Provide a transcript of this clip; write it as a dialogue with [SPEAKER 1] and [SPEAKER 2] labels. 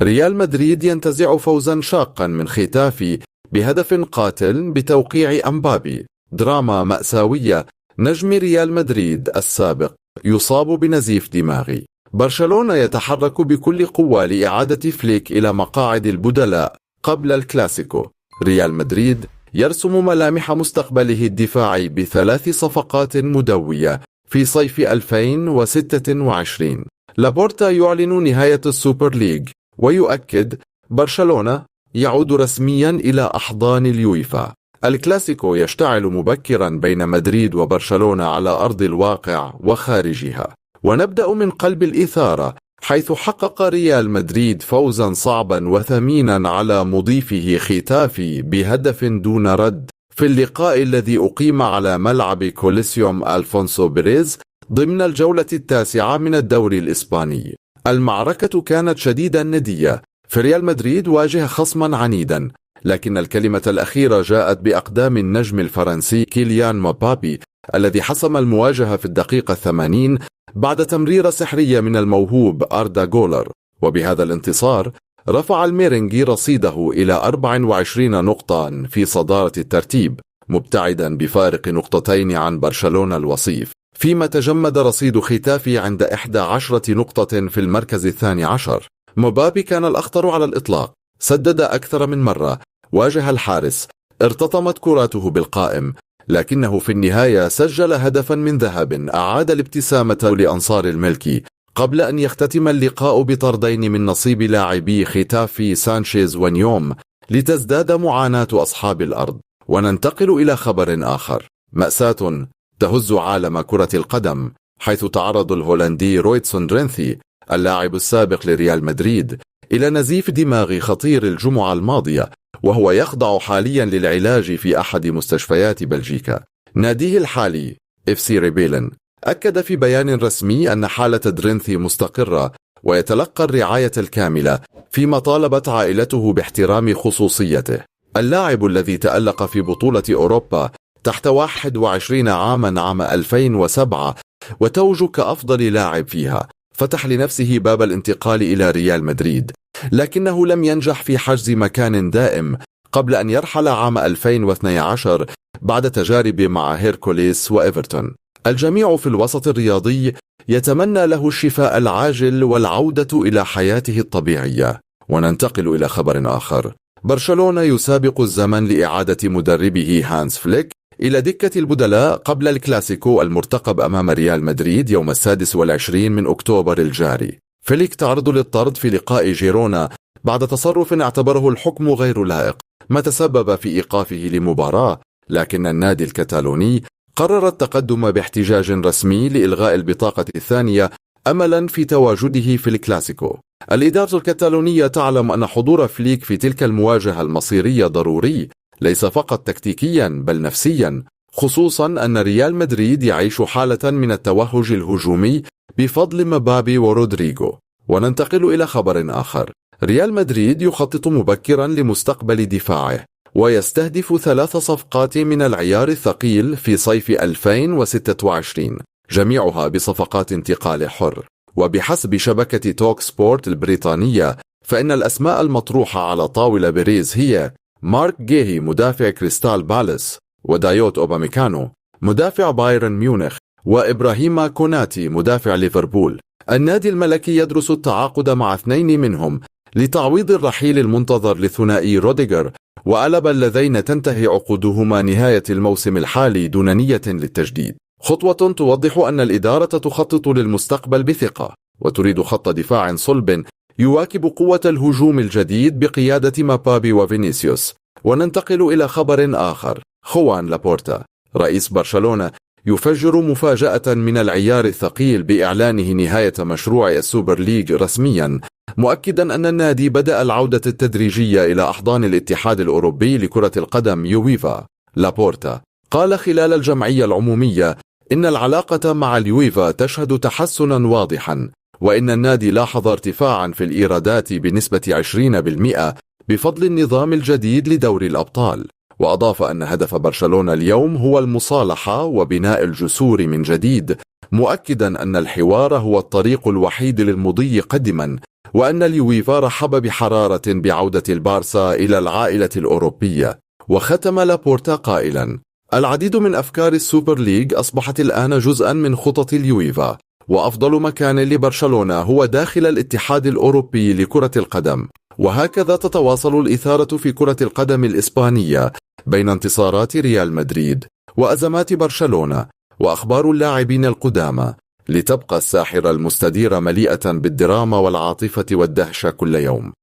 [SPEAKER 1] ريال مدريد ينتزع فوزا شاقا من ختافي بهدف قاتل بتوقيع أمبابي. دراما مأساوية، نجم ريال مدريد السابق يصاب بنزيف دماغي. برشلونة يتحرك بكل قوة لإعادة فليك إلى مقاعد البدلاء قبل الكلاسيكو. ريال مدريد يرسم ملامح مستقبله الدفاعي ب3 صفقات مدوية في صيف 2026. لابورتا يعلن نهاية السوبر ليج ويؤكد برشلونة يعود رسميا إلى أحضان اليويفا. الكلاسيكو يشتعل مبكرا بين مدريد وبرشلونة على أرض الواقع وخارجها. ونبدأ من قلب الإثارة، حيث حقق ريال مدريد فوزا صعبا وثمينا على مضيفه ختافي بهدف دون رد في اللقاء الذي أقيم على ملعب كوليسيوم ألفونسو بيريز ضمن الجولة 9 من الدوري الإسباني. المعركة كانت شديدة الندية، فريال مدريد واجه خصما عنيدا، لكن الكلمة الأخيرة جاءت بأقدام النجم الفرنسي كيليان مبابي الذي حسم المواجهة في الدقيقة 80 بعد تمريرة سحرية من الموهوب أردا جولر. وبهذا الانتصار رفع الميرينجي رصيده إلى 24 نقطة في صدارة الترتيب، مبتعدا بفارق نقطتين عن برشلونة الوصيف، فيما تجمد رصيد ختافي عند 11 نقطة في المركز 12. مبابي كان الأخطر على الإطلاق، سدد أكثر من مرة، واجه الحارس، ارتطمت كراته بالقائم، لكنه في النهاية سجل هدفا من ذهب أعاد الابتسامة لأنصار الملكي قبل أن يختتم اللقاء بطردين من نصيب لاعبي ختافي سانشيز ونيوم لتزداد معاناة أصحاب الأرض. وننتقل إلى خبر آخر، مأساة تهز عالم كرة القدم، حيث تعرض الهولندي رويتسون درينثي اللاعب السابق لريال مدريد إلى نزيف دماغي خطير الجمعة الماضية، وهو يخضع حاليا للعلاج في أحد مستشفيات بلجيكا. ناديه الحالي FC ريبيلن أكد في بيان رسمي أن حالة درينثي مستقرة ويتلقى الرعاية الكاملة، فيما طالبت عائلته باحترام خصوصيته. اللاعب الذي تألق في بطولة أوروبا تحت 21 عاما عام 2007 وتوج كأفضل لاعب فيها، فتح لنفسه باب الانتقال إلى ريال مدريد، لكنه لم ينجح في حجز مكان دائم قبل أن يرحل عام 2012 بعد تجارب مع هيركوليس وإيفرتون. الجميع في الوسط الرياضي يتمنى له الشفاء العاجل والعودة إلى حياته الطبيعية. وننتقل إلى خبر آخر، برشلونة يسابق الزمن لإعادة مدربه هانس فليك إلى دكة البدلاء قبل الكلاسيكو المرتقب أمام ريال مدريد يوم 26 من أكتوبر الجاري. فليك تعرض للطرد في لقاء جيرونا بعد تصرف اعتبره الحكم غير لائق، ما تسبب في إيقافه لمباراة، لكن النادي الكتالوني قرر التقدم باحتجاج رسمي لإلغاء البطاقة الثانية أملا في تواجده في الكلاسيكو. الإدارة الكتالونية تعلم أن حضور فليك في تلك المواجهة المصيرية ضروري، ليس فقط تكتيكيا بل نفسيا، خصوصا أن ريال مدريد يعيش حالة من التوهج الهجومي بفضل مبابي ورودريغو. وننتقل إلى خبر آخر، ريال مدريد يخطط مبكرا لمستقبل دفاعه ويستهدف 3 صفقات من العيار الثقيل في صيف 2026، جميعها بصفقات انتقال حر. وبحسب شبكة توك سبورت البريطانية، فإن الأسماء المطروحة على طاولة بيريز هي مارك جيهي مدافع كريستال بالاس، ودايوت أوباميكانو مدافع بايرن ميونخ، وإبراهيم كوناتي مدافع ليفربول. النادي الملكي يدرس التعاقد مع 2 منهم لتعويض الرحيل المنتظر لثنائي روديغر وألبا اللذين تنتهي عقودهما نهاية الموسم الحالي دون نية للتجديد. خطوة توضح أن الإدارة تخطط للمستقبل بثقة وتريد خط دفاع صلب يواكب قوة الهجوم الجديد بقيادة مبابي وفينيسيوس. وننتقل إلى خبر آخر، خوان لابورتا رئيس برشلونة يفجر مفاجأة من العيار الثقيل بإعلانه نهاية مشروع السوبر ليج رسميا، مؤكدا أن النادي بدأ العودة التدريجية إلى أحضان الاتحاد الأوروبي لكرة القدم يويفا. لابورتا قال خلال الجمعية العمومية إن العلاقة مع اليويفا تشهد تحسنا واضحا، وإن النادي لاحظ ارتفاعا في الإيرادات بنسبة 20% بفضل النظام الجديد لدوري الأبطال. وأضاف أن هدف برشلونة اليوم هو المصالحة وبناء الجسور من جديد، مؤكدا أن الحوار هو الطريق الوحيد للمضي قدما وأن اليويفا رحب بحرارة بعودة البارسا إلى العائلة الأوروبية. وختم لابورتا قائلا: العديد من أفكار السوبر ليج أصبحت الآن جزءا من خطط اليويفا، وأفضل مكان لبرشلونة هو داخل الاتحاد الأوروبي لكرة القدم. وهكذا تتواصل الإثارة في كرة القدم الإسبانية بين انتصارات ريال مدريد وأزمات برشلونة وأخبار اللاعبين القدامى، لتبقى الساحرة المستديرة مليئة بالدراما والعاطفة والدهشة كل يوم.